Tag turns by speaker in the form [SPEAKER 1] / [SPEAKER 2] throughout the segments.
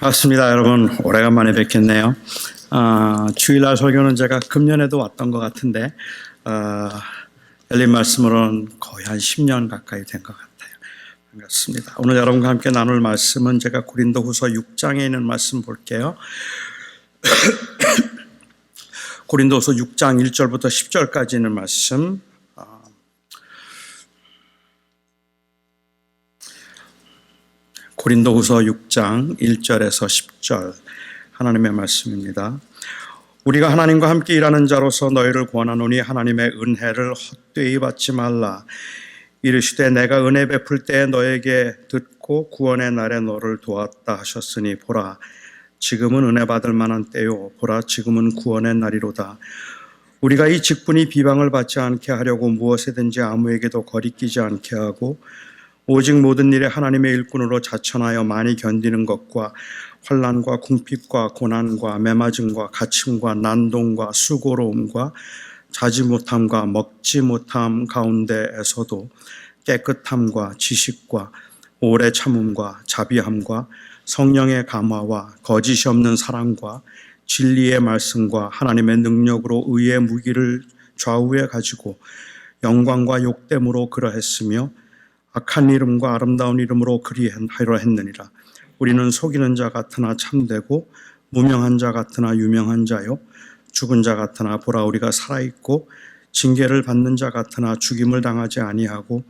[SPEAKER 1] 반갑습니다, 여러분. 오래간만에 뵙겠네요. 주일날 설교는 제가 금년에도 왔던 것 같은데 열린 말씀으로는 거의 한 10년 가까이 된 것 같아요. 반갑습니다. 오늘 여러분과 함께 나눌 말씀은 제가 고린도후서 6장에 있는 말씀 볼게요. 고린도후서 6장 1절부터 10절까지 있는 말씀. 고린도후서 6장 1절에서 10절 하나님의 말씀입니다. 우리가 하나님과 함께 일하는 자로서 너희를 권하노니 하나님의 은혜를 헛되이 받지 말라. 이르시되 내가 은혜 베풀 때에 너에게 듣고 구원의 날에 너를 도왔다 하셨으니 보라 지금은 은혜 받을 만한 때요 보라 지금은 구원의 날이로다. 우리가 이 직분이 비방을 받지 않게 하려고 무엇이든지 아무에게도 거리끼지 않게 하고 오직 모든 일에 하나님의 일꾼으로 자천하여 많이 견디는 것과 환난과 궁핍과 고난과 매맞음과 갇힘과 난동과 수고로움과 자지 못함과 먹지 못함 가운데에서도 깨끗함과 지식과 오래 참음과 자비함과 성령의 감화와 거짓이 없는 사랑과 진리의 말씀과 하나님의 능력으로 의의 무기를 좌우에 가지고 영광과 욕됨으로 그러했으며 악한 이름과 아름다운 이름으로 그리하려 했느니라. 우리는 속이는 자 같으나 참되고 무명한 자 같으나 유명한 자요 죽은 자 같으나 보라 우리가 살아있고 징계를 받는 자 같으나 죽임을 당하지 아니하고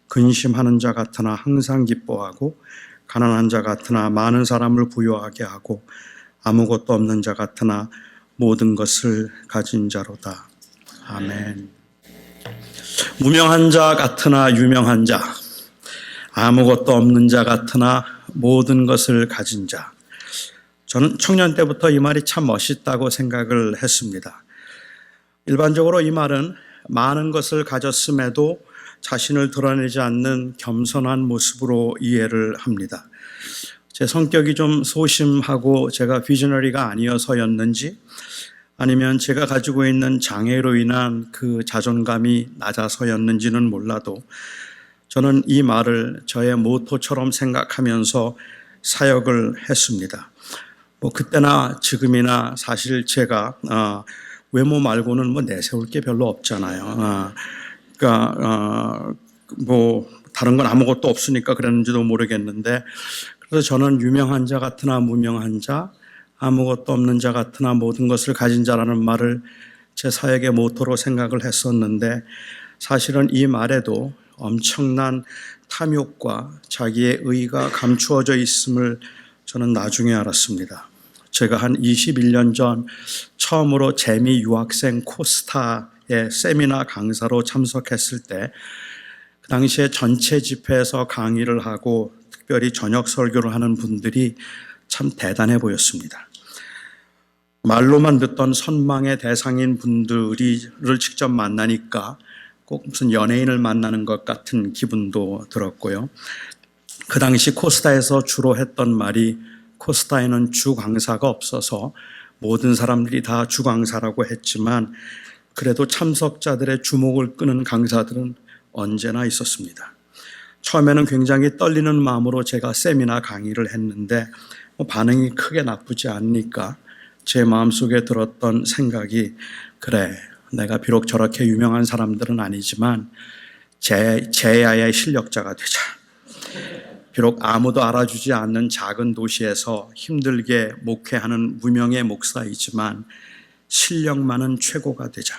[SPEAKER 1] 근심하는 자 같으나 항상 기뻐하고 가난한 자 같으나 많은 사람을 부유하게 하고 아무것도 없는 자 같으나 모든 것을 가진 자로다. 아멘. 무명한 자 같으나 유명한 자, 아무것도 없는 자 같으나 모든 것을 가진 자. 저는 청년 때부터 이 말이 참 멋있다고 생각을 했습니다. 일반적으로 이 말은 많은 것을 가졌음에도 자신을 드러내지 않는 겸손한 모습으로 이해를 합니다. 제 성격이 좀 소심하고 제가 비저너리가 아니어서였는지 아니면 제가 가지고 있는 장애로 인한 그 자존감이 낮아서였는지는 몰라도 저는 이 말을 저의 모토처럼 생각하면서 사역을 했습니다. 그때나 지금이나 사실 제가 외모 말고는 내세울 게 별로 없잖아요. 다른 건 아무것도 없으니까 그랬는지도 모르겠는데, 그래서 저는 유명한 자 같으나 무명한 자, 아무것도 없는 자 같으나 모든 것을 가진 자라는 말을 제 사역의 모토로 생각을 했었는데, 사실은 이 말에도 엄청난 탐욕과 자기의 의가 감추어져 있음을 저는 나중에 알았습니다. 제가 한 21년 전 처음으로 재미 유학생 코스타의 세미나 강사로 참석했을 때 그 당시에 전체 집회에서 강의를 하고 특별히 저녁 설교를 하는 분들이 참 대단해 보였습니다. 말로만 듣던 선망의 대상인 분들을 직접 만나니까 꼭 무슨 연예인을 만나는 것 같은 기분도 들었고요. 그 당시 코스타에서 주로 했던 말이 코스타에는 주 강사가 없어서 모든 사람들이 다 주 강사라고 했지만 그래도 참석자들의 주목을 끄는 강사들은 언제나 있었습니다. 처음에는 굉장히 떨리는 마음으로 제가 세미나 강의를 했는데 반응이 크게 나쁘지 않으니까 제 마음속에 들었던 생각이 그래, 내가 비록 저렇게 유명한 사람들은 아니지만 제야의 실력자가 되자. 비록 아무도 알아주지 않는 작은 도시에서 힘들게 목회하는 무명의 목사이지만 실력만은 최고가 되자.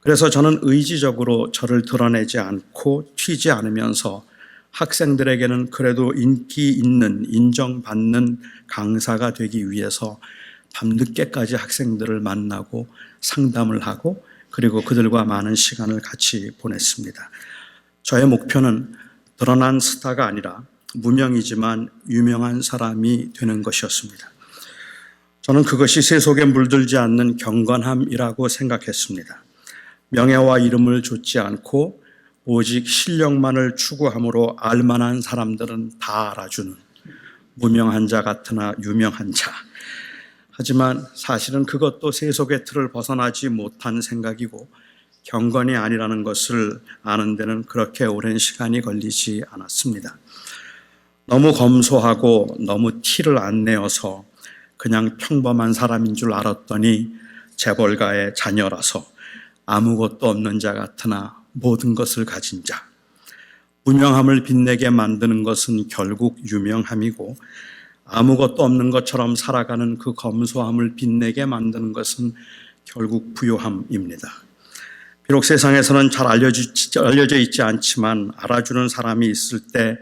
[SPEAKER 1] 그래서 저는 의지적으로 저를 드러내지 않고 튀지 않으면서 학생들에게는 그래도 인기 있는, 인정받는 강사가 되기 위해서 밤늦게까지 학생들을 만나고 상담을 하고 그리고 그들과 많은 시간을 같이 보냈습니다. 저의 목표는 드러난 스타가 아니라 무명이지만 유명한 사람이 되는 것이었습니다. 저는 그것이 세속에 물들지 않는 경건함이라고 생각했습니다. 명예와 이름을 좇지 않고 오직 실력만을 추구함으로 알만한 사람들은 다 알아주는 무명한 자 같으나 유명한 자. 하지만 사실은 그것도 세속의 틀을 벗어나지 못한 생각이고 경건이 아니라는 것을 아는 데는 그렇게 오랜 시간이 걸리지 않았습니다. 너무 검소하고 너무 티를 안 내어서 그냥 평범한 사람인 줄 알았더니 재벌가의 자녀라서 아무것도 없는 자 같으나 모든 것을 가진 자. 무명함을 빛내게 만드는 것은 결국 유명함이고, 아무것도 없는 것처럼 살아가는 그 검소함을 빛내게 만드는 것은 결국 부요함입니다. 비록 세상에서는 잘 알려져 있지 않지만 알아주는 사람이 있을 때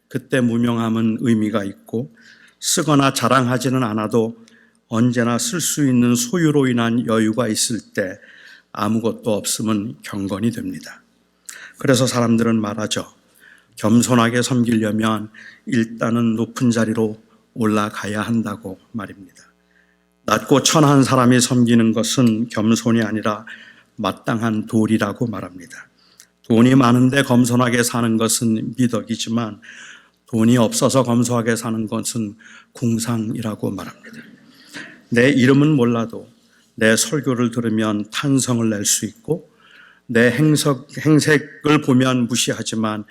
[SPEAKER 1] 그때 무명함은 의미가 있고, 쓰거나 자랑하지는 않아도 언제나 쓸 수 있는 소유로 인한 여유가 있을 때 아무것도 없음은 경건이 됩니다. 그래서 사람들은 말하죠. 겸손하게 섬기려면 일단은 높은 자리로 올라가야 한다고 말입니다. 낮고 천한 사람이 섬기는 것은 겸손이 아니라 마땅한 도리라고 말합니다. 돈이 많은데 겸손하게 사는 것은 미덕이지만 돈이 없어서 겸손하게 사는 것은 궁상이라고 말합니다. 내 이름은 몰라도 내 설교를 들으면 탄성을 낼 수 있고, 내 행색을 보면 무시하지만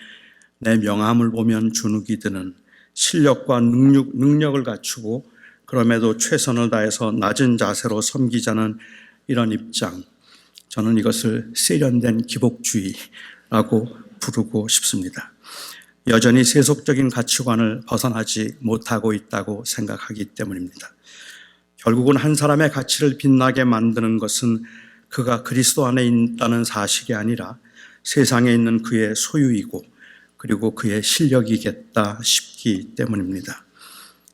[SPEAKER 1] 내 명함을 보면 주눅이 드는 실력과 능력을 갖추고 그럼에도 최선을 다해서 낮은 자세로 섬기자는 이런 입장, 저는 이것을 세련된 기복주의라고 부르고 싶습니다. 여전히 세속적인 가치관을 벗어나지 못하고 있다고 생각하기 때문입니다. 결국은 한 사람의 가치를 빛나게 만드는 것은 그가 그리스도 안에 있다는 사실이 아니라 세상에 있는 그의 소유이고 그리고 그의 실력이겠다 싶기 때문입니다.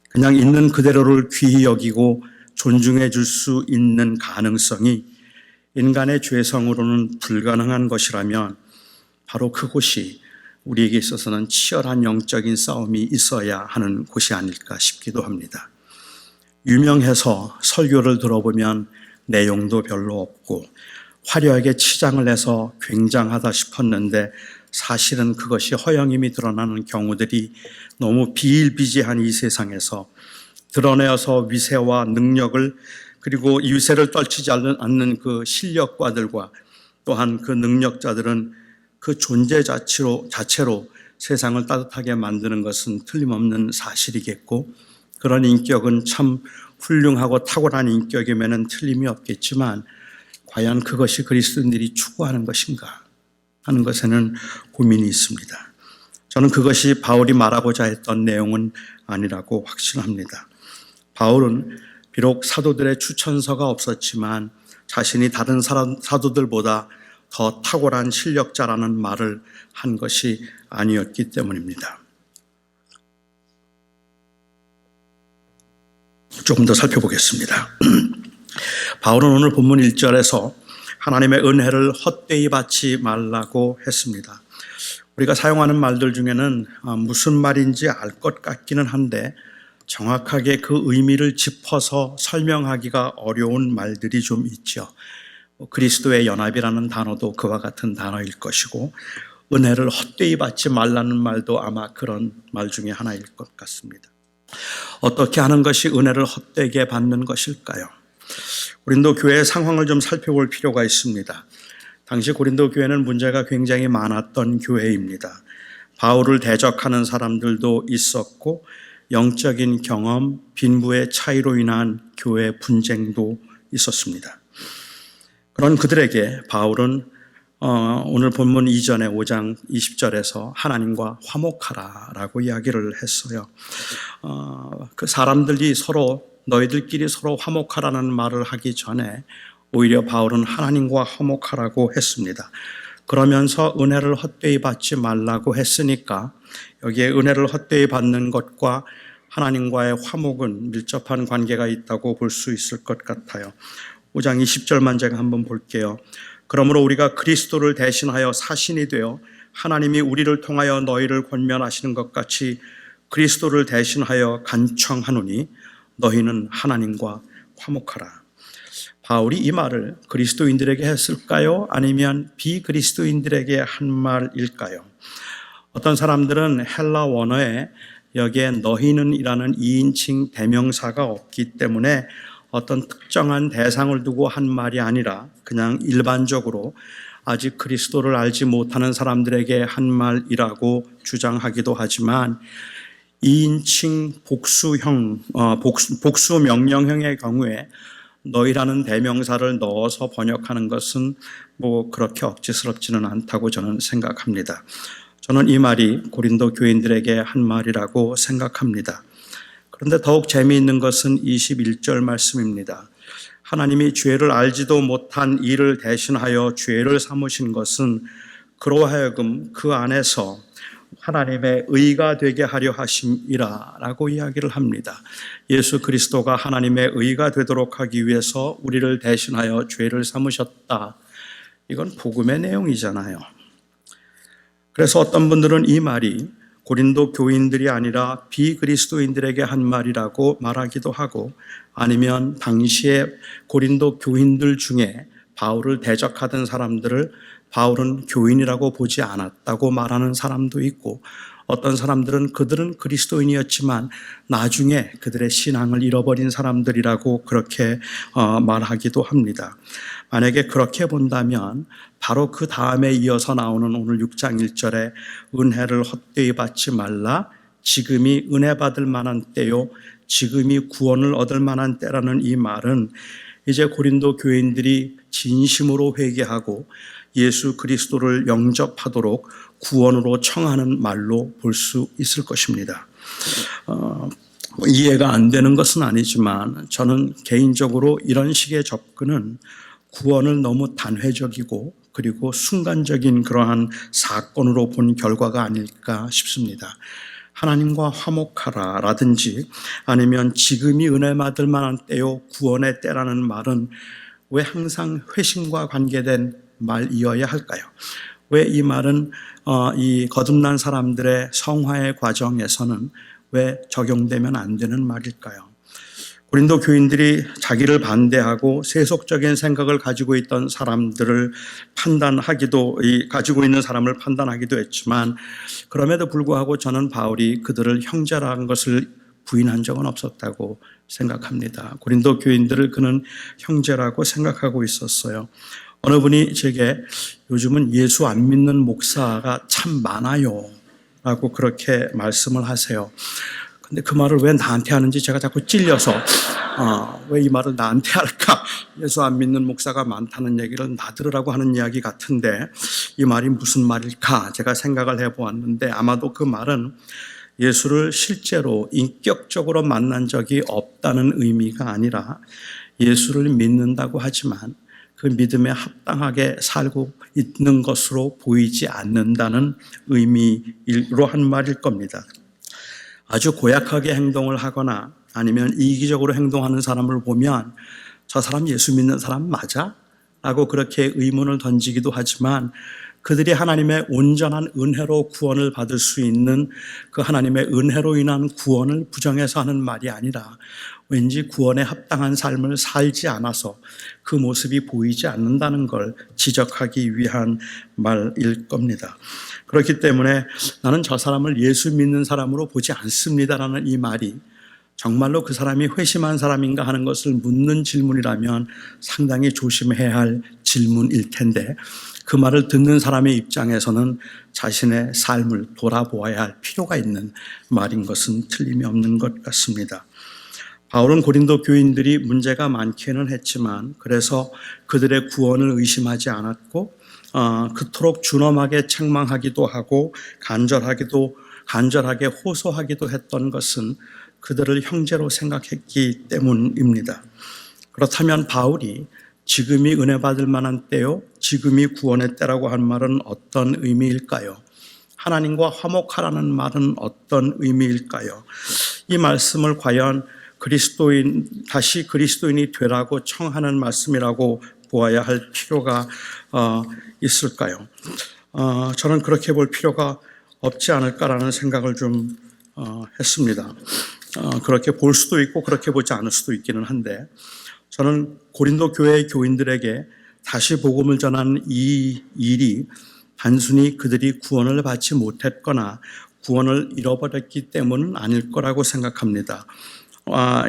[SPEAKER 1] 그냥 있는 그대로를 귀히 여기고 존중해 줄 수 있는 가능성이 인간의 죄성으로는 불가능한 것이라면 바로 그곳이 우리에게 있어서는 치열한 영적인 싸움이 있어야 하는 곳이 아닐까 싶기도 합니다. 유명해서 설교를 들어보면 내용도 별로 없고 화려하게 치장을 해서 굉장하다 싶었는데 사실은 그것이 허영임이 드러나는 경우들이 너무 비일비재한 이 세상에서 드러내어서 위세와 능력을 그리고 이 위세를 떨치지 않는 그 실력가들과 또한 그 능력자들은 그 존재 자체로 세상을 따뜻하게 만드는 것은 틀림없는 사실이겠고, 그런 인격은 참 훌륭하고 탁월한 인격이면 틀림이 없겠지만 과연 그것이 그리스도인들이 추구하는 것인가 하는 것에는 고민이 있습니다. 저는 그것이 바울이 말하고자 했던 내용은 아니라고 확신합니다. 바울은 비록 사도들의 추천서가 없었지만 자신이 다른 사도들보다 더 탁월한 실력자라는 말을 한 것이 아니었기 때문입니다. 조금 더 살펴보겠습니다. 바울은 오늘 본문 1절에서 하나님의 은혜를 헛되이 받지 말라고 했습니다. 우리가 사용하는 말들 중에는 무슨 말인지 알 것 같기는 한데 정확하게 그 의미를 짚어서 설명하기가 어려운 말들이 좀 있죠. 그리스도의 연합이라는 단어도 그와 같은 단어일 것이고, 은혜를 헛되이 받지 말라는 말도 아마 그런 말 중에 하나일 것 같습니다. 어떻게 하는 것이 은혜를 헛되게 받는 것일까요? 고린도 교회의 상황을 좀 살펴볼 필요가 있습니다. 당시 고린도 교회는 문제가 굉장히 많았던 교회입니다. 바울을 대적하는 사람들도 있었고 영적인 경험, 빈부의 차이로 인한 교회 분쟁도 있었습니다. 그런 그들에게 바울은 오늘 본문 이전에 5장 20절에서 하나님과 화목하라라고 이야기를 했어요. 그 사람들이 너희들끼리 서로 화목하라는 말을 하기 전에 오히려 바울은 하나님과 화목하라고 했습니다. 그러면서 은혜를 헛되이 받지 말라고 했으니까 여기에 은혜를 헛되이 받는 것과 하나님과의 화목은 밀접한 관계가 있다고 볼 수 있을 것 같아요. 5장 20절만 제가 한번 볼게요. 그러므로 우리가 그리스도를 대신하여 사신이 되어 하나님이 우리를 통하여 너희를 권면하시는 것 같이 그리스도를 대신하여 간청하노니 너희는 하나님과 화목하라. 바울이 이 말을 그리스도인들에게 했을까요? 아니면 비그리스도인들에게 한 말일까요? 어떤 사람들은 헬라 원어에 여기에 너희는 이라는 2인칭 대명사가 없기 때문에 어떤 특정한 대상을 두고 한 말이 아니라 그냥 일반적으로 아직 그리스도를 알지 못하는 사람들에게 한 말이라고 주장하기도 하지만 2인칭 복수 명령형의 경우에 너희라는 대명사를 넣어서 번역하는 것은 뭐 그렇게 억지스럽지는 않다고 저는 생각합니다. 저는 이 말이 고린도 교인들에게 한 말이라고 생각합니다. 그런데 더욱 재미있는 것은 21절 말씀입니다. 하나님이 죄를 알지도 못한 이를 대신하여 죄를 삼으신 것은 그로 하여금 그 안에서 하나님의 의가 되게 하려 하심이라 라고 이야기를 합니다. 예수 그리스도가 하나님의 의가 되도록 하기 위해서 우리를 대신하여 죄를 삼으셨다. 이건 복음의 내용이잖아요. 그래서 어떤 분들은 이 말이 고린도 교인들이 아니라 비그리스도인들에게 한 말이라고 말하기도 하고, 아니면 당시에 고린도 교인들 중에 바울을 대적하던 사람들을 바울은 교인이라고 보지 않았다고 말하는 사람도 있고, 어떤 사람들은 그들은 그리스도인이었지만 나중에 그들의 신앙을 잃어버린 사람들이라고 그렇게 말하기도 합니다. 만약에 그렇게 본다면 바로 그 다음에 이어서 나오는 오늘 6장 1절에 은혜를 헛되이 받지 말라, 지금이 은혜 받을 만한 때요, 지금이 구원을 얻을 만한 때라는 이 말은 이제 고린도 교인들이 진심으로 회개하고 예수 그리스도를 영접하도록 구원으로 청하는 말로 볼 수 있을 것입니다. 이해가 안 되는 것은 아니지만 저는 개인적으로 이런 식의 접근은 구원을 너무 단회적이고 그리고 순간적인 그러한 사건으로 본 결과가 아닐까 싶습니다. 하나님과 화목하라 라든지 아니면 지금이 은혜 받을 만한 때요, 구원의 때라는 말은 왜 항상 회심과 관계된 말이어야 할까요? 왜 이 말은 이 거듭난 사람들의 성화의 과정에서는 왜 적용되면 안 되는 말일까요? 고린도 교인들이 자기를 반대하고 세속적인 생각을 가지고 있던 사람들을 가지고 있는 사람을 판단하기도 했지만, 그럼에도 불구하고 저는 바울이 그들을 형제라는 것을 부인한 적은 없었다고 생각합니다. 고린도 교인들을 그는 형제라고 생각하고 있었어요. 어느 분이 제게 요즘은 예수 안 믿는 목사가 참 많아요 라고 그렇게 말씀을 하세요. 근데 그 말을 왜 나한테 하는지 제가 자꾸 찔려서 왜 이 말을 나한테 할까? 예수 안 믿는 목사가 많다는 얘기를 나 들으라고 하는 이야기 같은데 이 말이 무슨 말일까? 제가 생각을 해보았는데 아마도 그 말은 예수를 실제로 인격적으로 만난 적이 없다는 의미가 아니라 예수를 믿는다고 하지만 그 믿음에 합당하게 살고 있는 것으로 보이지 않는다는 의미로 한 말일 겁니다. 아주 고약하게 행동을 하거나 아니면 이기적으로 행동하는 사람을 보면 저 사람 예수 믿는 사람 맞아? 라고 그렇게 의문을 던지기도 하지만 그들이 하나님의 온전한 은혜로 구원을 받을 수 있는 그 하나님의 은혜로 인한 구원을 부정해서 하는 말이 아니라 왠지 구원에 합당한 삶을 살지 않아서 그 모습이 보이지 않는다는 걸 지적하기 위한 말일 겁니다. 그렇기 때문에 나는 저 사람을 예수 믿는 사람으로 보지 않습니다라는 이 말이 정말로 그 사람이 회심한 사람인가 하는 것을 묻는 질문이라면 상당히 조심해야 할 질문일 텐데, 그 말을 듣는 사람의 입장에서는 자신의 삶을 돌아보아야 할 필요가 있는 말인 것은 틀림이 없는 것 같습니다. 바울은 고린도 교인들이 문제가 많기는 했지만 그래서 그들의 구원을 의심하지 않았고 그토록 준엄하게 책망하기도 하고 간절하게 호소하기도 했던 것은 그들을 형제로 생각했기 때문입니다. 그렇다면 바울이 지금이 은혜 받을 만한 때요, 지금이 구원의 때라고 한 말은 어떤 의미일까요? 하나님과 화목하라는 말은 어떤 의미일까요? 이 말씀을 과연 다시 그리스도인이 되라고 청하는 말씀이라고 보아야 할 필요가 있을까요? 저는 그렇게 볼 필요가 없지 않을까라는 생각을 좀 했습니다. 그렇게 볼 수도 있고 그렇게 보지 않을 수도 있기는 한데, 저는 고린도 교회의 교인들에게 다시 복음을 전하는 이 일이 단순히 그들이 구원을 받지 못했거나 구원을 잃어버렸기 때문은 아닐 거라고 생각합니다.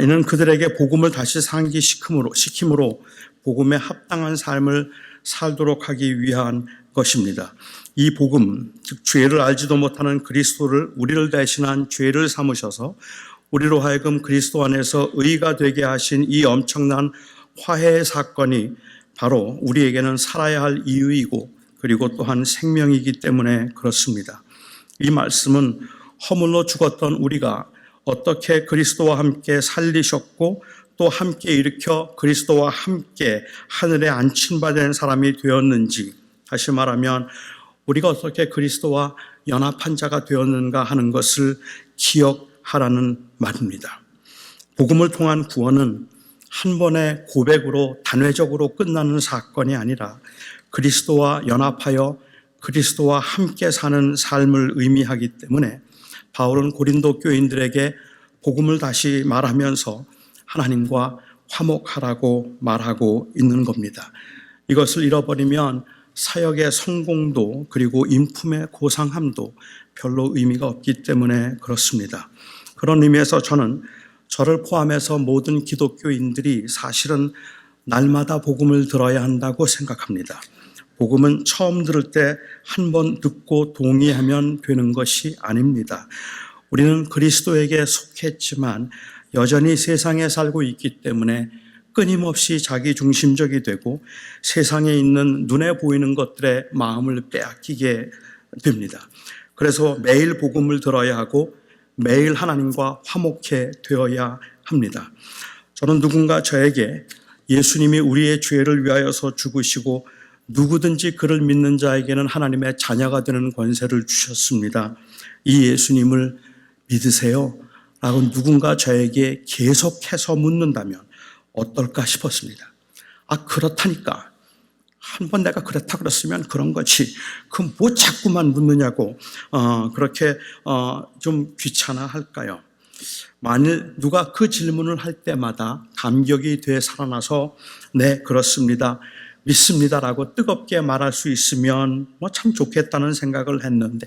[SPEAKER 1] 이는 그들에게 복음을 다시 상기시킴으로 복음에 합당한 삶을 살도록 하기 위한 것입니다. 이 복음, 즉 죄를 알지도 못하는 그리스도를 우리를 대신한 죄를 삼으셔서 우리로 하여금 그리스도 안에서 의가 되게 하신 이 엄청난 화해의 사건이 바로 우리에게는 살아야 할 이유이고 그리고 또한 생명이기 때문에 그렇습니다. 이 말씀은 허물로 죽었던 우리가 어떻게 그리스도와 함께 살리셨고 또 함께 일으켜 그리스도와 함께 하늘에 앉힌 바 된 사람이 되었는지, 다시 말하면 우리가 어떻게 그리스도와 연합한 자가 되었는가 하는 것을 기억하라는 말입니다. 복음을 통한 구원은 한 번의 고백으로 단회적으로 끝나는 사건이 아니라 그리스도와 연합하여 그리스도와 함께 사는 삶을 의미하기 때문에 바울은 고린도 교인들에게 복음을 다시 말하면서 하나님과 화목하라고 말하고 있는 겁니다. 이것을 잃어버리면 사역의 성공도 그리고 인품의 고상함도 별로 의미가 없기 때문에 그렇습니다. 그런 의미에서 저는 저를 포함해서 모든 기독교인들이 사실은 날마다 복음을 들어야 한다고 생각합니다. 복음은 처음 들을 때 한 번 듣고 동의하면 되는 것이 아닙니다. 우리는 그리스도에게 속했지만 여전히 세상에 살고 있기 때문에 끊임없이 자기 중심적이 되고 세상에 있는 눈에 보이는 것들에 마음을 빼앗기게 됩니다. 그래서 매일 복음을 들어야 하고 매일 하나님과 화목해 되어야 합니다. 저는 누군가 저에게 예수님이 우리의 죄를 위하여서 죽으시고 누구든지 그를 믿는 자에게는 하나님의 자녀가 되는 권세를 주셨습니다. 이 예수님을 믿으세요? 라고 누군가 저에게 계속해서 묻는다면 어떨까 싶었습니다. 그렇다니까. 한번 내가 그렇다 그랬으면 그런 거지. 그 뭐 자꾸만 묻느냐고 그렇게 좀 귀찮아 할까요? 만일 누가 그 질문을 할 때마다 감격이 돼 살아나서 네, 그렇습니다, 믿습니다라고 뜨겁게 말할 수 있으면 참 좋겠다는 생각을 했는데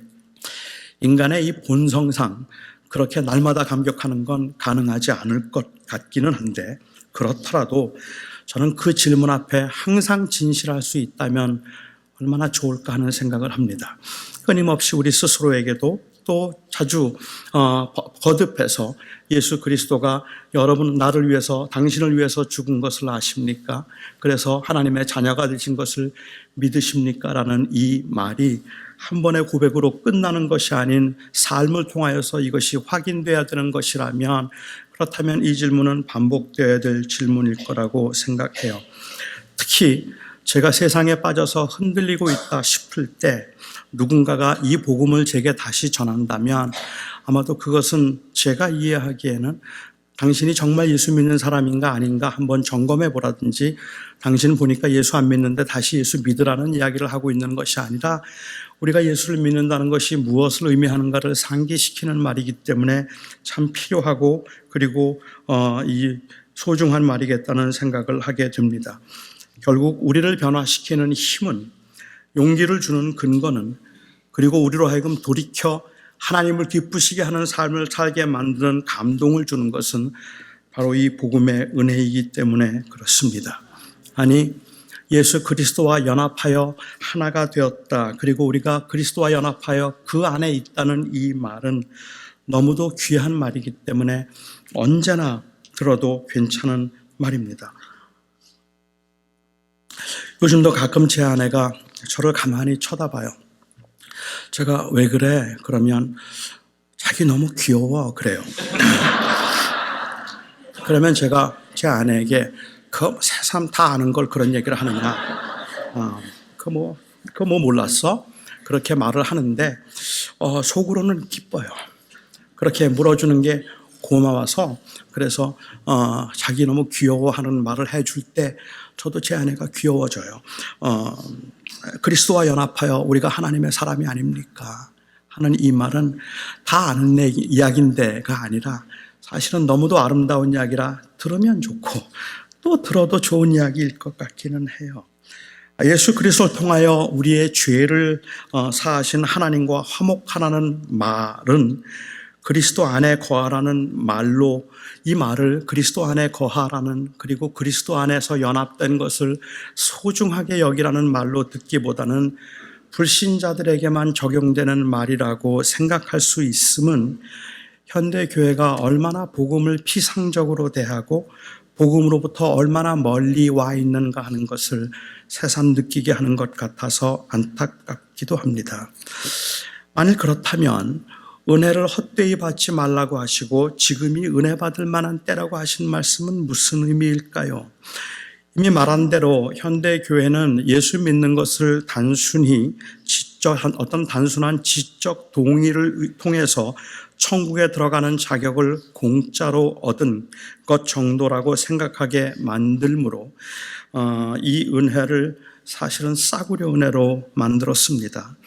[SPEAKER 1] 인간의 이 본성상 그렇게 날마다 감격하는 건 가능하지 않을 것 같기는 한데 그렇더라도 저는 그 질문 앞에 항상 진실할 수 있다면 얼마나 좋을까 하는 생각을 합니다. 끊임없이 우리 스스로에게도 또 자주 거듭해서 예수 그리스도가 여러분 나를 위해서 당신을 위해서 죽은 것을 아십니까? 그래서 하나님의 자녀가 되신 것을 믿으십니까? 라는 이 말이 한 번의 고백으로 끝나는 것이 아닌 삶을 통하여서 이것이 확인돼야 되는 것이라면 그렇다면 이 질문은 반복되어야 될 질문일 거라고 생각해요. 특히 제가 세상에 빠져서 흔들리고 있다 싶을 때 누군가가 이 복음을 제게 다시 전한다면 아마도 그것은 제가 이해하기에는 당신이 정말 예수 믿는 사람인가 아닌가 한번 점검해 보라든지 당신 보니까 예수 안 믿는데 다시 예수 믿으라는 이야기를 하고 있는 것이 아니라 우리가 예수를 믿는다는 것이 무엇을 의미하는가를 상기시키는 말이기 때문에 참 필요하고 그리고 이 소중한 말이겠다는 생각을 하게 됩니다. 결국 우리를 변화시키는 힘은, 용기를 주는 근거는, 그리고 우리로 하여금 돌이켜 하나님을 기쁘시게 하는 삶을 살게 만드는 감동을 주는 것은 바로 이 복음의 은혜이기 때문에 그렇습니다. 아니, 예수 그리스도와 연합하여 하나가 되었다. 그리고 우리가 그리스도와 연합하여 그 안에 있다는 이 말은 너무도 귀한 말이기 때문에 언제나 들어도 괜찮은 말입니다. 요즘도 가끔 제 아내가 저를 가만히 쳐다봐요. 제가 왜 그래? 그러면 자기 너무 귀여워 그래요. 그러면 제가 제 아내에게 그 새삼 다 아는 걸 그런 얘기를 하느냐? 그거 뭐 몰랐어? 그렇게 말을 하는데 속으로는 기뻐요. 그렇게 물어주는 게 고마워서 그래서 자기 너무 귀여워하는 말을 해줄 때 저도 제 아내가 귀여워져요. 그리스도와 연합하여 우리가 하나님의 사람이 아닙니까? 하는 이 말은 다 아는 이야기인데가 아니라 사실은 너무도 아름다운 이야기라 들으면 좋고 또 들어도 좋은 이야기일 것 같기는 해요. 예수 그리스도를 통하여 우리의 죄를 사하신 하나님과 화목하라는 말은 그리스도 안에 거하라는 말로 이 말을 그리스도 안에 거하라는 그리고 그리스도 안에서 연합된 것을 소중하게 여기라는 말로 듣기보다는 불신자들에게만 적용되는 말이라고 생각할 수 있음은 현대 교회가 얼마나 복음을 피상적으로 대하고 복음으로부터 얼마나 멀리 와 있는가 하는 것을 새삼 느끼게 하는 것 같아서 안타깝기도 합니다. 만일 그렇다면 은혜를 헛되이 받지 말라고 하시고 지금이 은혜 받을 만한 때라고 하신 말씀은 무슨 의미일까요? 이미 말한 대로 현대 교회는 예수 믿는 것을 단순히 어떤 단순한 지적 동의를 통해서 천국에 들어가는 자격을 공짜로 얻은 것 정도라고 생각하게 만들므로 이 은혜를 사실은 싸구려 은혜로 만들었습니다.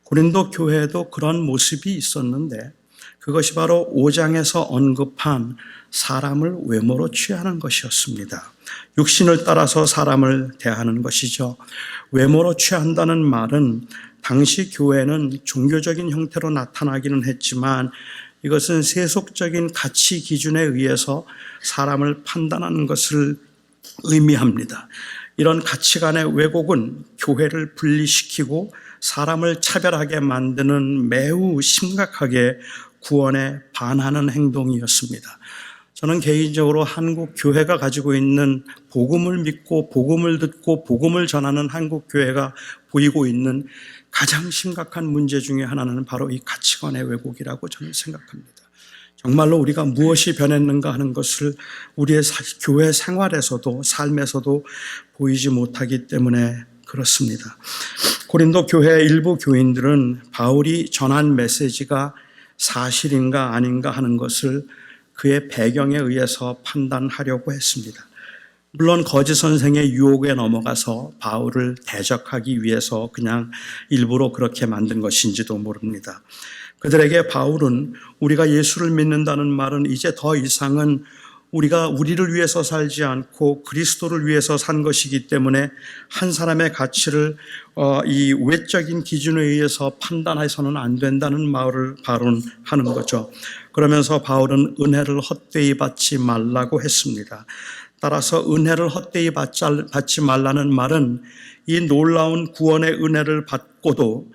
[SPEAKER 1] 고린도 교회에도 그런 모습이 있었는데 그것이 바로 5장에서 언급한 사람을 외모로 취하는 것이었습니다. 육신을 따라서 사람을 대하는 것이죠. 외모로 취한다는 말은 당시 교회는 종교적인 형태로 나타나기는 했지만 이것은 세속적인 가치 기준에 의해서 사람을 판단하는 것을 의미합니다. 이런 가치관의 왜곡은 교회를 분리시키고 사람을 차별하게 만드는 매우 심각하게 구원에 반하는 행동이었습니다. 저는 개인적으로 한국 교회가 가지고 있는 복음을 믿고 복음을 듣고 복음을 전하는 한국 교회가 보이고 있는 가장 심각한 문제 중에 하나는 바로 이 가치관의 왜곡이라고 저는 생각합니다. 정말로 우리가 무엇이 변했는가 하는 것을 우리의 교회 생활에서도 삶에서도 보이지 못하기 때문에 그렇습니다. 고린도 교회 일부 교인들은 바울이 전한 메시지가 사실인가 아닌가 하는 것을 그의 배경에 의해서 판단하려고 했습니다. 물론 거짓 선생의 유혹에 넘어가서 바울을 대적하기 위해서 그냥 일부러 그렇게 만든 것인지도 모릅니다. 그들에게 바울은 우리가 예수를 믿는다는 말은 이제 더 이상은 우리가 우리를 위해서 살지 않고 그리스도를 위해서 산 것이기 때문에 한 사람의 가치를 이 외적인 기준에 의해서 판단해서는 안 된다는 말을 발언하는 거죠. 그러면서 바울은 은혜를 헛되이 받지 말라고 했습니다. 따라서 은혜를 헛되이 받지 말라는 말은 이 놀라운 구원의 은혜를 받고도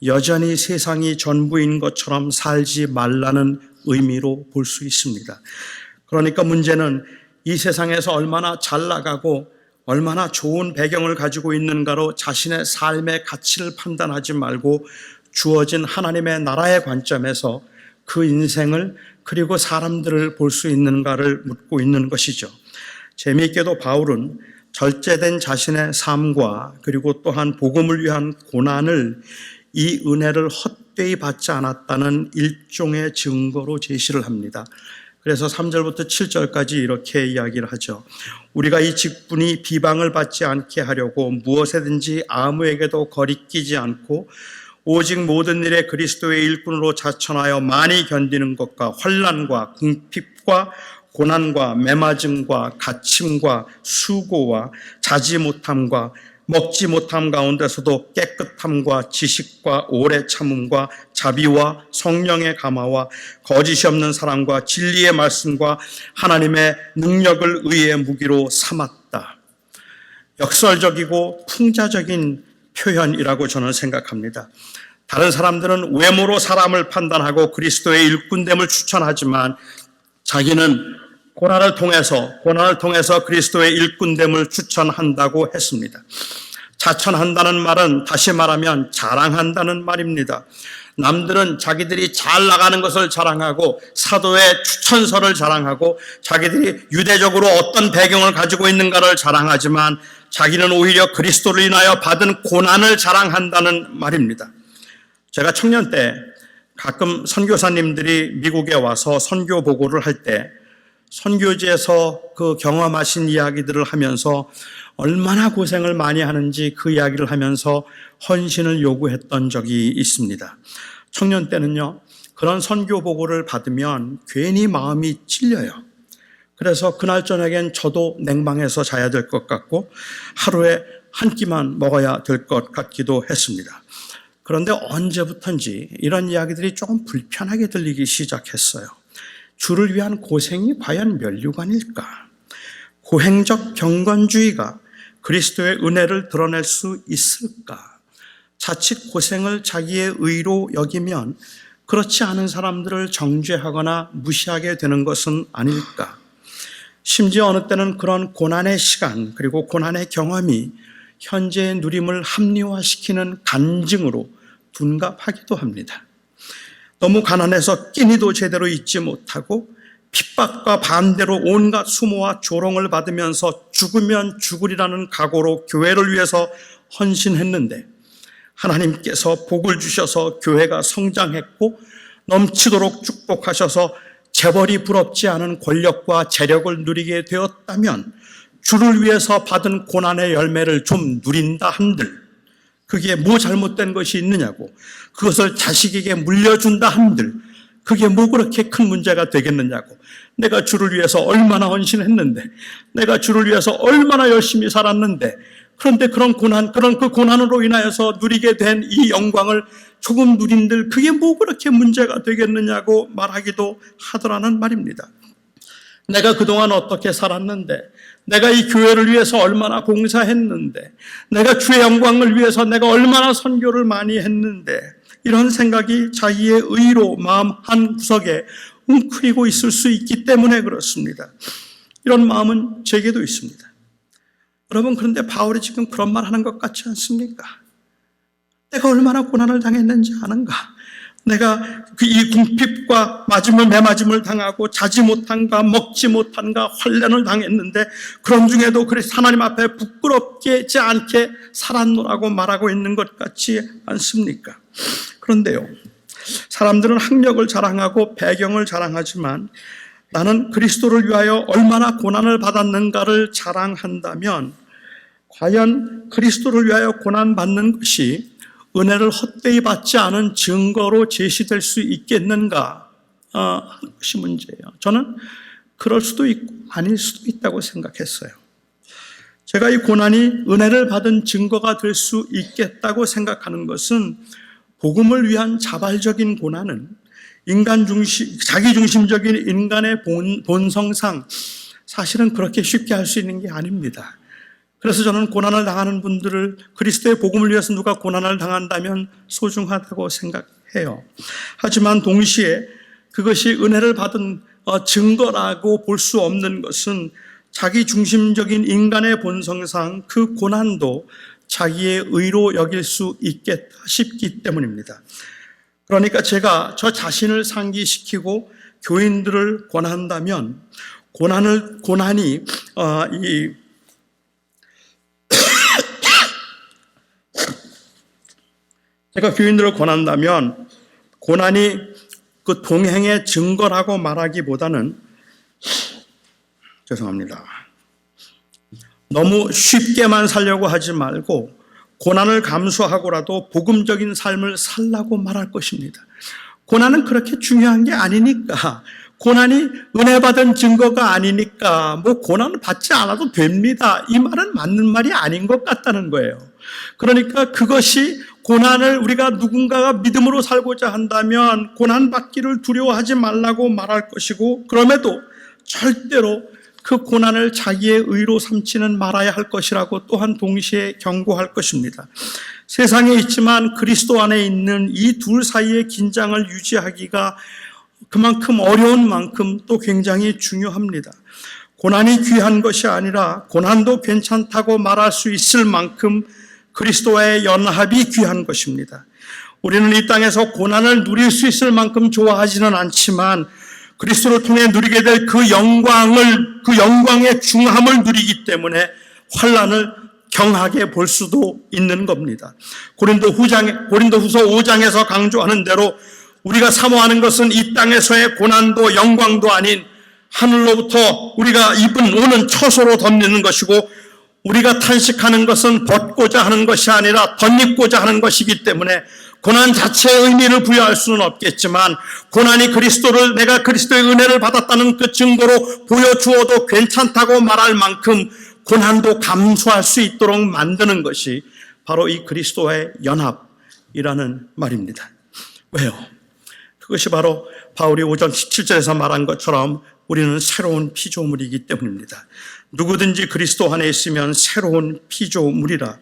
[SPEAKER 1] 여전히 세상이 전부인 것처럼 살지 말라는 의미로 볼 수 있습니다. 그러니까 문제는 이 세상에서 얼마나 잘 나가고 얼마나 좋은 배경을 가지고 있는가로 자신의 삶의 가치를 판단하지 말고 주어진 하나님의 나라의 관점에서 그 인생을 그리고 사람들을 볼 수 있는가를 묻고 있는 것이죠. 재미있게도 바울은 절제된 자신의 삶과 그리고 또한 복음을 위한 고난을 이 은혜를 헛되이 받지 않았다는 일종의 증거로 제시를 합니다. 그래서 3절부터 7절까지 이렇게 이야기를 하죠. 우리가 이 직분이 비방을 받지 않게 하려고 무엇에든지 아무에게도 거리끼지 않고 오직 모든 일에 그리스도의 일꾼으로 자천하여 많이 견디는 것과 환난과 궁핍과 고난과 매맞음과 갇힘과 수고와 자지 못함과 먹지 못함 가운데서도 깨끗함과 지식과 오래 참음과 자비와 성령의 감화와 거짓이 없는 사랑과 진리의 말씀과 하나님의 능력을 의의 무기로 삼았다. 역설적이고 풍자적인 표현이라고 저는 생각합니다. 다른 사람들은 외모로 사람을 판단하고 그리스도의 일꾼됨을 추천하지만 자기는 고난을 통해서 그리스도의 일꾼됨을 추천한다고 했습니다. 자천한다는 말은 다시 말하면 자랑한다는 말입니다. 남들은 자기들이 잘 나가는 것을 자랑하고 사도의 추천서를 자랑하고 자기들이 유대적으로 어떤 배경을 가지고 있는가를 자랑하지만 자기는 오히려 그리스도를 인하여 받은 고난을 자랑한다는 말입니다. 제가 청년 때 가끔 선교사님들이 미국에 와서 선교 보고를 할 때 선교지에서 그 경험하신 이야기들을 하면서 얼마나 고생을 많이 하는지 그 이야기를 하면서 헌신을 요구했던 적이 있습니다. 청년 때는요, 그런 선교 보고를 받으면 괜히 마음이 찔려요. 그래서 그날 저녁엔 저도 냉방해서 자야 될 것 같고 하루에 한 끼만 먹어야 될 것 같기도 했습니다. 그런데 언제부턴지 이런 이야기들이 조금 불편하게 들리기 시작했어요. 주를 위한 고생이 과연 면류관일까? 고행적 경건주의가 그리스도의 은혜를 드러낼 수 있을까? 자칫 고생을 자기의 의로 여기면 그렇지 않은 사람들을 정죄하거나 무시하게 되는 것은 아닐까? 심지어 어느 때는 그런 고난의 시간 그리고 고난의 경험이 현재의 누림을 합리화시키는 간증으로 둔갑하기도 합니다. 너무 가난해서 끼니도 제대로 잊지 못하고 핍박과 반대로 온갖 수모와 조롱을 받으면서 죽으면 죽으리라는 각오로 교회를 위해서 헌신했는데 하나님께서 복을 주셔서 교회가 성장했고 넘치도록 축복하셔서 재벌이 부럽지 않은 권력과 재력을 누리게 되었다면 주를 위해서 받은 고난의 열매를 좀 누린다 한들 그게 뭐 잘못된 것이 있느냐고 그것을 자식에게 물려준다 한들 그게 뭐 그렇게 큰 문제가 되겠느냐고 내가 주를 위해서 얼마나 헌신했는데 내가 주를 위해서 얼마나 열심히 살았는데 그런데 그런 그 고난으로 인하여서 누리게 된 이 영광을 조금 누린들 그게 뭐 그렇게 문제가 되겠느냐고 말하기도 하더라는 말입니다. 내가 그동안 어떻게 살았는데 내가 이 교회를 위해서 얼마나 봉사했는데 내가 주의 영광을 위해서 내가 얼마나 선교를 많이 했는데 이런 생각이 자기의 의로 마음 한구석에 웅크리고 있을 수 있기 때문에 그렇습니다. 이런 마음은 제게도 있습니다. 여러분 그런데 바울이 지금 그런 말 하는 것 같지 않습니까? 내가 얼마나 고난을 당했는지 아는가? 내가 이 궁핍과 매맞음을 당하고 자지 못한가 먹지 못한가 환난을 당했는데 그런 중에도 그래서 하나님 앞에 부끄럽지 않게 살았노라고 말하고 있는 것 같지 않습니까? 그런데요, 사람들은 학력을 자랑하고 배경을 자랑하지만 나는 그리스도를 위하여 얼마나 고난을 받았는가를 자랑한다면 과연 그리스도를 위하여 고난받는 것이 은혜를 헛되이 받지 않은 증거로 제시될 수 있겠는가 하는 것이 문제예요. 저는 그럴 수도 있고 아닐 수도 있다고 생각했어요. 제가 이 고난이 은혜를 받은 증거가 될 수 있겠다고 생각하는 것은 복음을 위한 자발적인 고난은 자기중심적인 인간의 본성상 사실은 그렇게 쉽게 할 수 있는 게 아닙니다. 그래서 저는 고난을 당하는 분들을 그리스도의 복음을 위해서 누가 고난을 당한다면 소중하다고 생각해요. 하지만 동시에 그것이 은혜를 받은 증거라고 볼 수 없는 것은 자기중심적인 인간의 본성상 그 고난도 자기의 의로 여길 수 있겠다 싶기 때문입니다. 그러니까 제가 저 자신을 상기시키고 교인들을 권한다면 고난이 제가 교인들을 권한다면 고난이 그 동행의 증거라고 말하기보다는 죄송합니다. 너무 쉽게만 살려고 하지 말고 고난을 감수하고라도 복음적인 삶을 살라고 말할 것입니다. 고난은 그렇게 중요한 게 아니니까 고난이 은혜 받은 증거가 아니니까 뭐 고난을 받지 않아도 됩니다. 이 말은 맞는 말이 아닌 것 같다는 거예요. 그러니까 그것이 고난을 우리가 누군가가 믿음으로 살고자 한다면 고난 받기를 두려워하지 말라고 말할 것이고 그럼에도 절대로 그 고난을 자기의 의로 삼지는 말아야 할 것이라고 또한 동시에 경고할 것입니다. 세상에 있지만 그리스도 안에 있는 이 둘 사이의 긴장을 유지하기가 그만큼 어려운 만큼 또 굉장히 중요합니다. 고난이 귀한 것이 아니라 고난도 괜찮다고 말할 수 있을 만큼 그리스도와의 연합이 귀한 것입니다. 우리는 이 땅에서 고난을 누릴 수 있을 만큼 좋아하지는 않지만 그리스도를 통해 누리게 될 그 영광의 중함을 누리기 때문에 환난을 경하게 볼 수도 있는 겁니다. 고린도후서 5장에서 강조하는 대로 우리가 사모하는 것은 이 땅에서의 고난도 영광도 아닌 하늘로부터 우리가 오는 처소로 덧입는 것이고 우리가 탄식하는 것은 벗고자 하는 것이 아니라 덧입고자 하는 것이기 때문에 고난 자체의 의미를 부여할 수는 없겠지만 고난이 내가 그리스도의 은혜를 받았다는 그 증거로 보여주어도 괜찮다고 말할 만큼 고난도 감수할 수 있도록 만드는 것이 바로 이 그리스도의 연합, 삶이라는 말입니다. 왜요? 그것이 바로 바울이 5장 17절에서 말한 것처럼 우리는 새로운 피조물이기 때문입니다. 누구든지 그리스도 안에 있으면 새로운 피조물이라.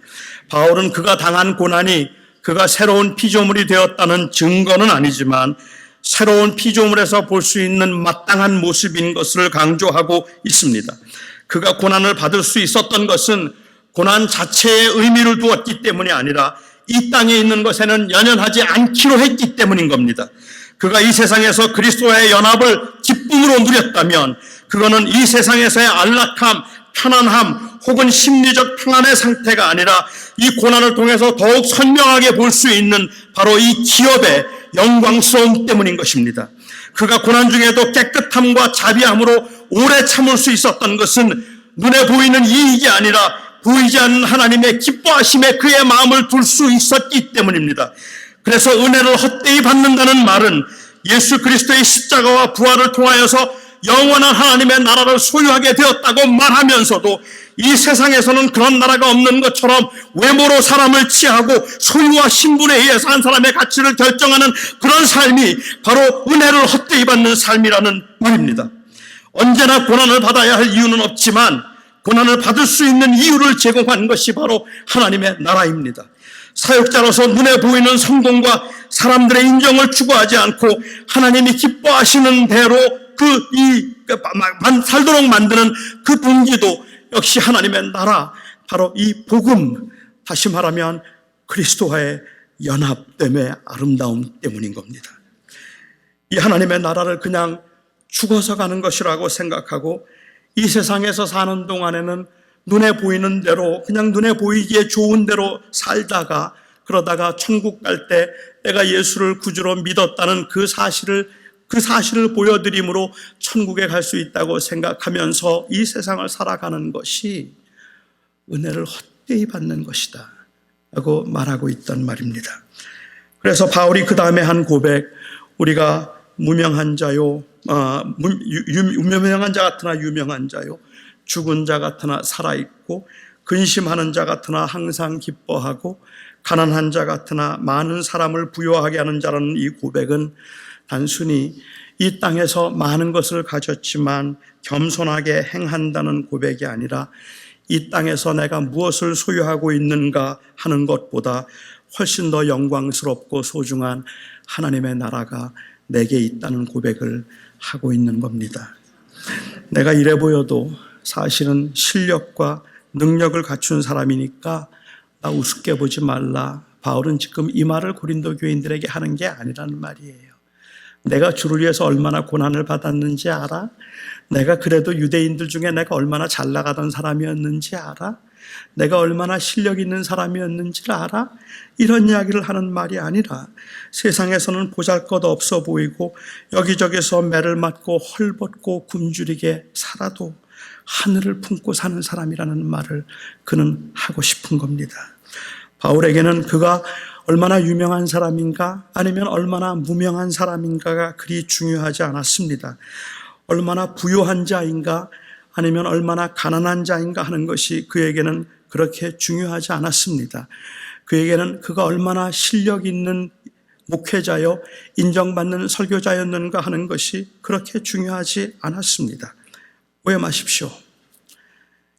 [SPEAKER 1] 바울은 그가 당한 고난이 그가 새로운 피조물이 되었다는 증거는 아니지만 새로운 피조물에서 볼 수 있는 마땅한 모습인 것을 강조하고 있습니다. 그가 고난을 받을 수 있었던 것은 고난 자체에 의미를 두었기 때문이 아니라 이 땅에 있는 것에는 연연하지 않기로 했기 때문인 겁니다. 그가 이 세상에서 그리스도와의 연합을 기쁨으로 누렸다면 그거는 이 세상에서의 안락함, 편안함 혹은 심리적 평안의 상태가 아니라 이 고난을 통해서 더욱 선명하게 볼 수 있는 바로 이 기업의 영광스러움 때문인 것입니다. 그가 고난 중에도 깨끗함과 자비함으로 오래 참을 수 있었던 것은 눈에 보이는 이익이 아니라 보이지 않는 하나님의 기뻐하심에 그의 마음을 둘 수 있었기 때문입니다. 그래서 은혜를 헛되이 받는다는 말은 예수 그리스도의 십자가와 부활을 통하여서 영원한 하나님의 나라를 소유하게 되었다고 말하면서도 이 세상에서는 그런 나라가 없는 것처럼 외모로 사람을 취하고 소유와 신분에 의해서 한 사람의 가치를 결정하는 그런 삶이 바로 은혜를 헛되이 받는 삶이라는 말입니다. 언제나 고난을 받아야 할 이유는 없지만 고난을 받을 수 있는 이유를 제공한 것이 바로 하나님의 나라입니다. 사역자로서 눈에 보이는 성공과 사람들의 인정을 추구하지 않고 하나님이 기뻐하시는 대로 살도록 만드는 그 동기도 역시 하나님의 나라, 바로 이 복음, 다시 말하면 그리스도와의 연합됨의 아름다움 때문인 겁니다. 이 하나님의 나라를 그냥 죽어서 가는 것이라고 생각하고 이 세상에서 사는 동안에는 눈에 보이는 대로 그냥 눈에 보이기에 좋은 대로 살다가 그러다가 천국 갈 때 내가 예수를 구주로 믿었다는 그 사실을 보여드림으로 천국에 갈 수 있다고 생각하면서 이 세상을 살아가는 것이 은혜를 헛되이 받는 것이다 라고 말하고 있단 말입니다. 그래서 바울이 그 다음에 한 고백, 우리가 무명한 자요, 무명한 자 같으나 유명한 자요, 죽은 자 같으나 살아있고 근심하는 자 같으나 항상 기뻐하고 가난한 자 같으나 많은 사람을 부유하게 하는 자라는 이 고백은 단순히 이 땅에서 많은 것을 가졌지만 겸손하게 행한다는 고백이 아니라 이 땅에서 내가 무엇을 소유하고 있는가 하는 것보다 훨씬 더 영광스럽고 소중한 하나님의 나라가 내게 있다는 고백을 하고 있는 겁니다. 내가 이래 보여도 사실은 실력과 능력을 갖춘 사람이니까 나 우습게 보지 말라. 바울은 지금 이 말을 고린도 교인들에게 하는 게 아니라는 말이에요. 내가 주를 위해서 얼마나 고난을 받았는지 알아? 내가 그래도 유대인들 중에 내가 얼마나 잘 나가던 사람이었는지 알아? 내가 얼마나 실력 있는 사람이었는지를 알아? 이런 이야기를 하는 말이 아니라 세상에서는 보잘것없어 보이고 여기저기서 매를 맞고 헐벗고 굶주리게 살아도 하늘을 품고 사는 사람이라는 말을 그는 하고 싶은 겁니다. 바울에게는 그가 얼마나 유명한 사람인가 아니면 얼마나 무명한 사람인가가 그리 중요하지 않았습니다. 얼마나 부유한 자인가 아니면 얼마나 가난한 자인가 하는 것이 그에게는 그렇게 중요하지 않았습니다. 그에게는 그가 얼마나 실력 있는 목회자요 인정받는 설교자였는가 하는 것이 그렇게 중요하지 않았습니다. 오해 마십시오.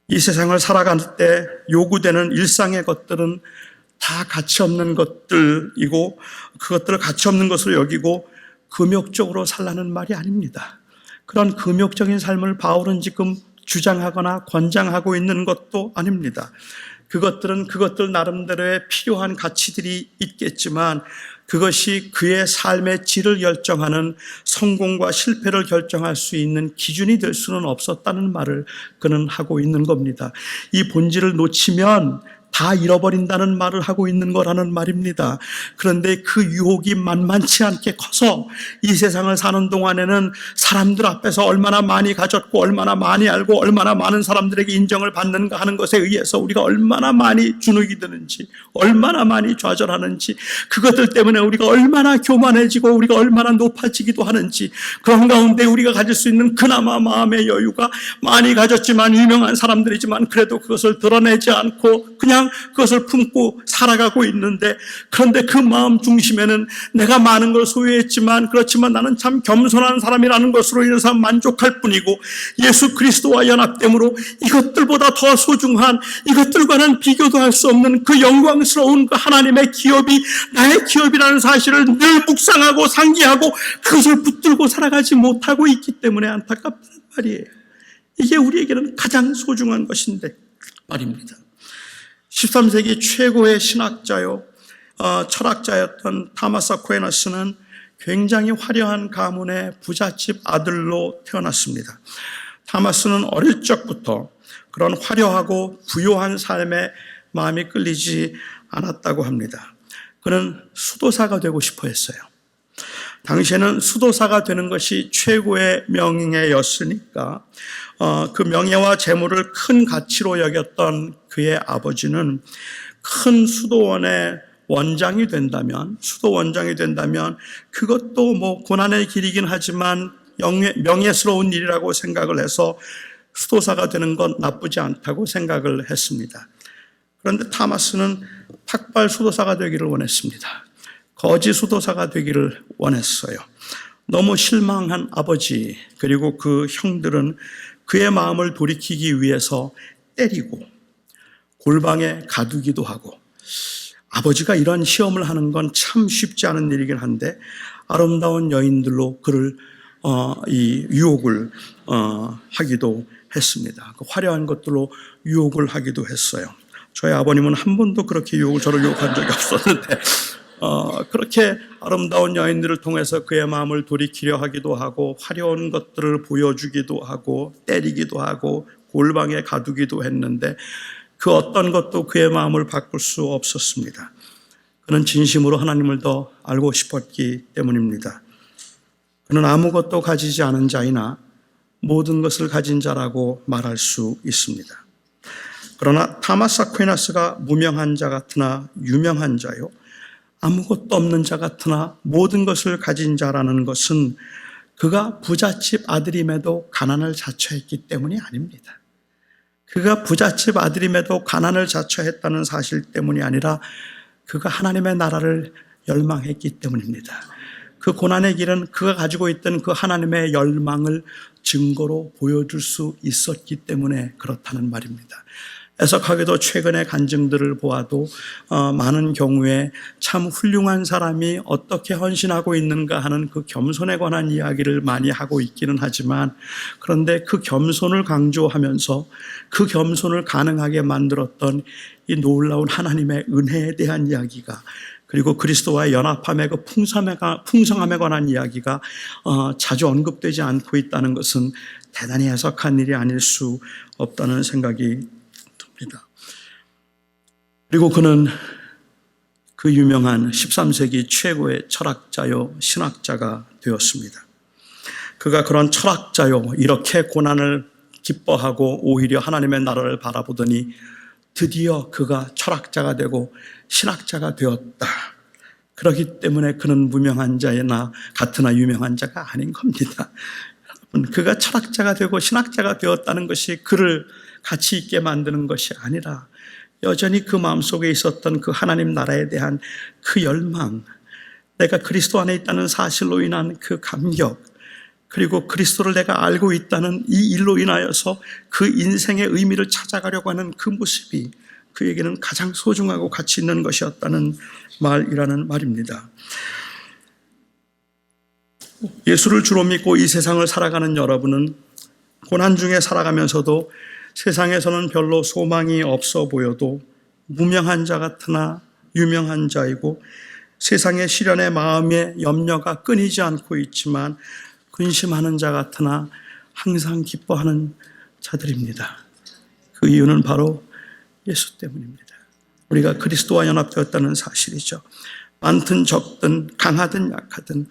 [SPEAKER 1] 이 세상을 살아갈 때 요구되는 일상의 것들은 다 가치 없는 것들이고 그것들을 가치 없는 것으로 여기고 금욕적으로 살라는 말이 아닙니다. 그런 금욕적인 삶을 바울은 지금 주장하거나 권장하고 있는 것도 아닙니다. 그것들은 그것들 나름대로의 필요한 가치들이 있겠지만 그것이 그의 삶의 질을 결정하는 성공과 실패를 결정할 수 있는 기준이 될 수는 없었다는 말을 그는 하고 있는 겁니다. 이 본질을 놓치면 다 잃어버린다는 말을 하고 있는 거라는 말입니다. 그런데 그 유혹이 만만치 않게 커서 이 세상을 사는 동안에는 사람들 앞에서 얼마나 많이 가졌고 얼마나 많이 알고 얼마나 많은 사람들에게 인정을 받는가 하는 것에 의해서 우리가 얼마나 많이 주눅이 드는지 얼마나 많이 좌절하는지 그것들 때문에 우리가 얼마나 교만해지고 우리가 얼마나 높아지기도 하는지 그런 가운데 우리가 가질 수 있는 그나마 마음의 여유가 많이 가졌지만 유명한 사람들이지만 그래도 그것을 드러내지 않고 그냥 그냥 그것을 품고 살아가고 있는데, 그런데 그 마음 중심에는 내가 많은 걸 소유했지만 그렇지만 나는 참 겸손한 사람이라는 것으로 인해서 만족할 뿐이고, 예수 그리스도와 연합됨으로 이것들보다 더 소중한, 이것들과는 비교도 할 수 없는 그 영광스러운 그 하나님의 기업이 나의 기업이라는 사실을 늘 묵상하고 상기하고 그것을 붙들고 살아가지 못하고 있기 때문에 안타깝단 말이에요. 이게 우리에게는 가장 소중한 것인데 말입니다. 13세기 최고의 신학자요 철학자였던 타마스 아퀴나스는 굉장히 화려한 가문의 부잣집 아들로 태어났습니다. 타마스는 어릴 적부터 그런 화려하고 부요한 삶에 마음이 끌리지 않았다고 합니다. 그는 수도사가 되고 싶어 했어요. 당시에는 수도사가 되는 것이 최고의 명예였으니까 그 명예와 재물을 큰 가치로 여겼던 그의 아버지는 큰 수도원의 원장이 된다면, 수도원장이 된다면 그것도 뭐 고난의 길이긴 하지만 명예스러운 일이라고 생각을 해서 수도사가 되는 건 나쁘지 않다고 생각을 했습니다. 그런데 타마스는 탁발 수도사가 되기를 원했습니다. 거지 수도사가 되기를 원했어요. 너무 실망한 아버지 그리고 그 형들은 그의 마음을 돌이키기 위해서 때리고 골방에 가두기도 하고, 아버지가 이런 시험을 하는 건 참 쉽지 않은 일이긴 한데 아름다운 여인들로 그를 이 유혹을 하기도 했습니다. 그 화려한 것들로 유혹을 하기도 했어요. 저희 아버님은 한 번도 그렇게 저를 유혹한 적이 없었는데 그렇게 아름다운 여인들을 통해서 그의 마음을 돌이키려 하기도 하고 화려한 것들을 보여주기도 하고 때리기도 하고 골방에 가두기도 했는데 그 어떤 것도 그의 마음을 바꿀 수 없었습니다. 그는 진심으로 하나님을 더 알고 싶었기 때문입니다. 그는 아무것도 가지지 않은 자이나 모든 것을 가진 자라고 말할 수 있습니다. 그러나 타마스 아퀴나스가 무명한 자 같으나 유명한 자요, 아무것도 없는 자 같으나 모든 것을 가진 자라는 것은 그가 부잣집 아들임에도 가난을 자처했기 때문이 아닙니다. 그가 부잣집 아들임에도 가난을 자처했다는 사실 때문이 아니라 그가 하나님의 나라를 열망했기 때문입니다. 그 고난의 길은 그가 가지고 있던 그 하나님의 열망을 증거로 보여줄 수 있었기 때문에 그렇다는 말입니다. 애석하게도 최근의 간증들을 보아도 많은 경우에 참 훌륭한 사람이 어떻게 헌신하고 있는가 하는 그 겸손에 관한 이야기를 많이 하고 있기는 하지만, 그런데 그 겸손을 강조하면서 그 겸손을 가능하게 만들었던 이 놀라운 하나님의 은혜에 대한 이야기가, 그리고 그리스도와의 연합함의 그 풍성함에 관한 이야기가 자주 언급되지 않고 있다는 것은 대단히 해석한 일이 아닐 수 없다는 생각이 듭니다. 그리고 그는 그 유명한 13세기 최고의 철학자요 신학자가 되었습니다. 그가 그런 철학자요, 이렇게 고난을 기뻐하고 오히려 하나님의 나라를 바라보더니 드디어 그가 철학자가 되고 신학자가 되었다. 그렇기 때문에 그는 무명한 자나 같으나 유명한 자가 아닌 겁니다. 여러분, 그가 철학자가 되고 신학자가 되었다는 것이 그를 가치 있게 만드는 것이 아니라 여전히 그 마음속에 있었던 그 하나님 나라에 대한 그 열망, 내가 그리스도 안에 있다는 사실로 인한 그 감격, 그리고 그리스도를 내가 알고 있다는 이 일로 인하여서 그 인생의 의미를 찾아가려고 하는 그 모습이 그에게는 가장 소중하고 가치 있는 것이었다는 말이라는 말입니다. 예수를 주로 믿고 이 세상을 살아가는 여러분은 고난 중에 살아가면서도 세상에서는 별로 소망이 없어 보여도 무명한 자 같으나 유명한 자이고 세상의 시련에 마음의 염려가 끊이지 않고 있지만 근심하는 자 같으나 항상 기뻐하는 자들입니다. 그 이유는 바로 예수 때문입니다. 우리가 그리스도와 연합되었다는 사실이죠. 많든 적든 강하든 약하든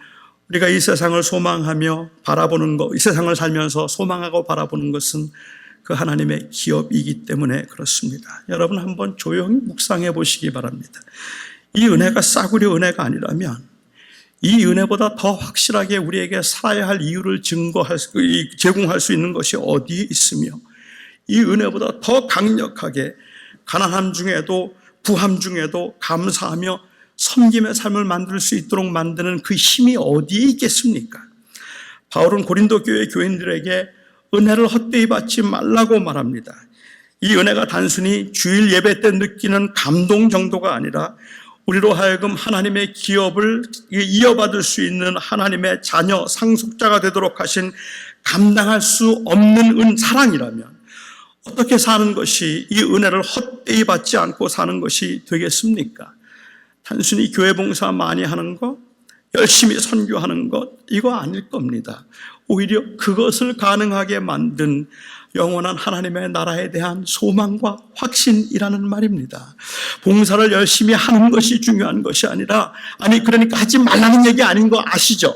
[SPEAKER 1] 우리가 이 세상을 소망하며 바라보는 것, 이 세상을 살면서 소망하고 바라보는 것은 그 하나님의 기업이기 때문에 그렇습니다. 여러분 한번 조용히 묵상해 보시기 바랍니다. 이 은혜가 싸구려 은혜가 아니라면 이 은혜보다 더 확실하게 우리에게 살아야 할 이유를 제공할 수 있는 것이 어디에 있으며 이 은혜보다 더 강력하게 가난함 중에도 부함 중에도 감사하며 섬김의 삶을 만들 수 있도록 만드는 그 힘이 어디에 있겠습니까? 바울은 고린도 교회 교인들에게 은혜를 헛되이 받지 말라고 말합니다. 이 은혜가 단순히 주일 예배 때 느끼는 감동 정도가 아니라 우리로 하여금 하나님의 기업을 이어받을 수 있는 하나님의 자녀, 상속자가 되도록 하신 감당할 수 없는 사랑이라면 어떻게 사는 것이 이 은혜를 헛되이 받지 않고 사는 것이 되겠습니까? 단순히 교회 봉사 많이 하는 것, 열심히 선교하는 것, 이거 아닐 겁니다. 오히려 그것을 가능하게 만든 영원한 하나님의 나라에 대한 소망과 확신이라는 말입니다. 봉사를 열심히 하는 것이 중요한 것이 아니라, 그러니까 하지 말라는 얘기 아닌 거 아시죠?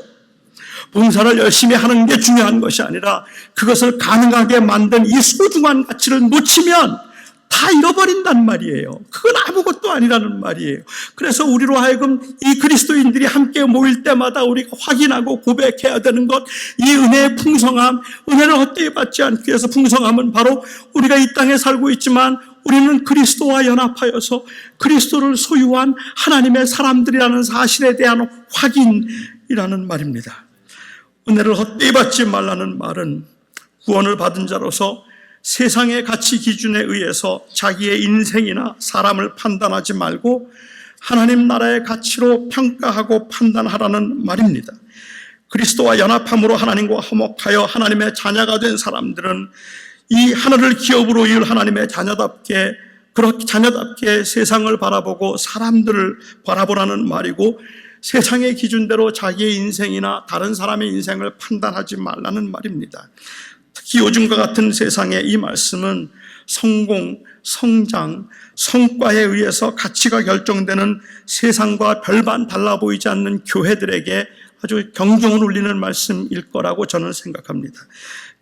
[SPEAKER 1] 봉사를 열심히 하는 게 중요한 것이 아니라 그것을 가능하게 만든 이 소중한 가치를 놓치면 다 잃어버린단 말이에요. 그건 아무것도 아니라는 말이에요. 그래서 우리로 하여금 이 그리스도인들이 함께 모일 때마다 우리가 확인하고 고백해야 되는 것, 이 은혜의 풍성함, 은혜를 헛되이 받지 않기 위해서 풍성함은 바로 우리가 이 땅에 살고 있지만 우리는 그리스도와 연합하여서 그리스도를 소유한 하나님의 사람들이라는 사실에 대한 확인이라는 말입니다. 은혜를 헛되이 받지 말라는 말은 구원을 받은 자로서 세상의 가치 기준에 의해서 자기의 인생이나 사람을 판단하지 말고 하나님 나라의 가치로 평가하고 판단하라는 말입니다. 그리스도와 연합함으로 하나님과 화목하여 하나님의 자녀가 된 사람들은 이 하늘을 기업으로 이을 하나님의 자녀답게, 그렇게 자녀답게 세상을 바라보고 사람들을 바라보라는 말이고, 세상의 기준대로 자기의 인생이나 다른 사람의 인생을 판단하지 말라는 말입니다. 특히 요즘과 같은 세상에 이 말씀은 성공, 성장, 성과에 의해서 가치가 결정되는 세상과 별반 달라 보이지 않는 교회들에게 아주 경종을 울리는 말씀일 거라고 저는 생각합니다.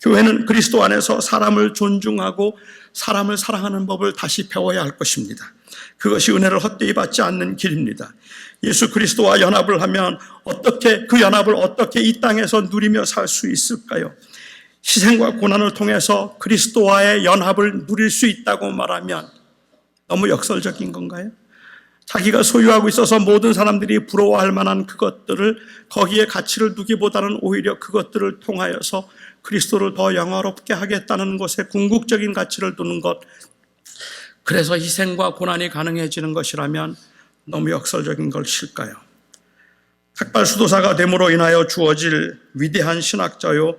[SPEAKER 1] 교회는 그리스도 안에서 사람을 존중하고 사람을 사랑하는 법을 다시 배워야 할 것입니다. 그것이 은혜를 헛되이 받지 않는 길입니다. 예수 그리스도와 연합을 하면 그 연합을 어떻게 이 땅에서 누리며 살 수 있을까요? 희생과 고난을 통해서 그리스도와의 연합을 누릴 수 있다고 말하면 너무 역설적인 건가요? 자기가 소유하고 있어서 모든 사람들이 부러워할 만한 그것들을, 거기에 가치를 두기보다는 오히려 그것들을 통하여서 그리스도를 더 영화롭게 하겠다는 것에 궁극적인 가치를 두는 것, 그래서 희생과 고난이 가능해지는 것이라면 너무 역설적인 것일까요? 탁발 수도사가 됨으로 인하여 주어질 위대한 신학자요,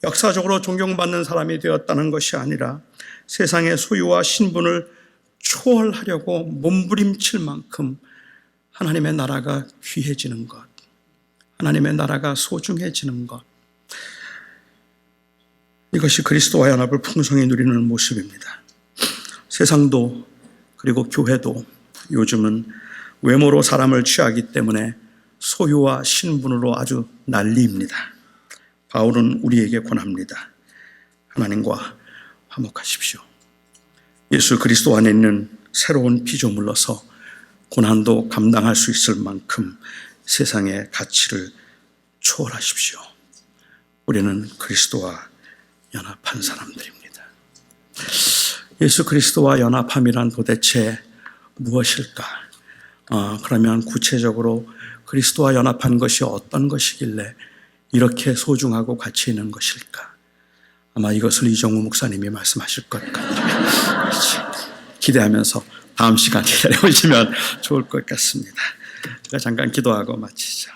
[SPEAKER 1] 역사적으로 존경받는 사람이 되었다는 것이 아니라 세상의 소유와 신분을 초월하려고 몸부림칠 만큼 하나님의 나라가 귀해지는 것, 하나님의 나라가 소중해지는 것, 이것이 그리스도와 연합을 풍성히 누리는 모습입니다. 세상도 그리고 교회도 요즘은 외모로 사람을 취하기 때문에 소유와 신분으로 아주 난리입니다. 바울은 우리에게 권합니다. 하나님과 화목하십시오. 예수 그리스도 안에 있는 새로운 피조물로서 고난도 감당할 수 있을 만큼 세상의 가치를 초월하십시오. 우리는 그리스도와 연합한 사람들입니다. 예수 그리스도와 연합함이란 도대체 무엇일까? 그러면 구체적으로 그리스도와 연합한 것이 어떤 것이길래 이렇게 소중하고 가치 있는 것일까? 아마 이것을 이정우 목사님이 말씀하실 것 같아요. 기대하면서 다음 시간 기다려보시면 좋을 것 같습니다. 제가 잠깐 기도하고 마치죠.